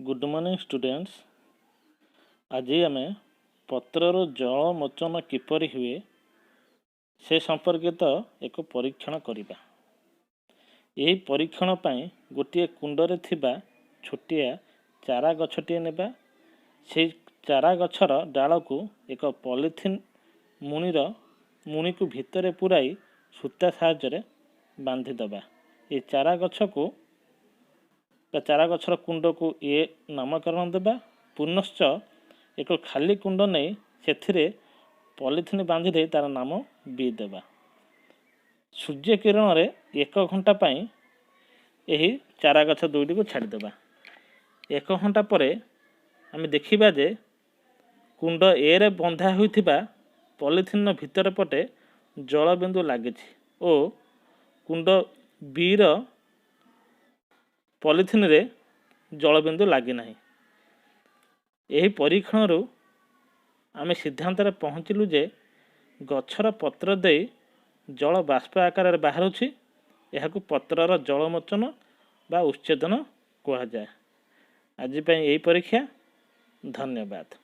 Good morning students. आज आम पत्रर जल मोचन किपरि हुए से संपर्कित एक परीक्षण करिबा। यही परीक्षण पाई गोटे कुंडरे थिबा छोटिया चारा गछटिए नेबा। से चारा गछर डाल को एक पॉलिथिन मुणी को भितर पुराई सूता साहाय्य बांधी दबा। ये चारा गछ को चारा गछर कुंड को ए नामकरण देबा। पुनश्च एक खाली कुंड नहीं से पॉलिथिन बांधी दे तार नाम बी देबा। सूर्य किरण रे 1 घंटा पाई यही चारा गछ दुईटी को छाड़देबा। 1 घंटा पर आम देखा जे कुंड ए रे बंधा होइथिबा पॉलिथिन भितर पटे जलबिंदु लगी और कुंड बी रो पॉलिथिन रे जलबिंदु लगी ना। यही परीक्षण आम सिद्धांत पहुँचलु जे गछर पत्र दे जल बाष्प आकार बाहर यह पत्रर जलमोचन बा उच्छेदन कहुए। आज यही परीक्षा। धन्यवाद।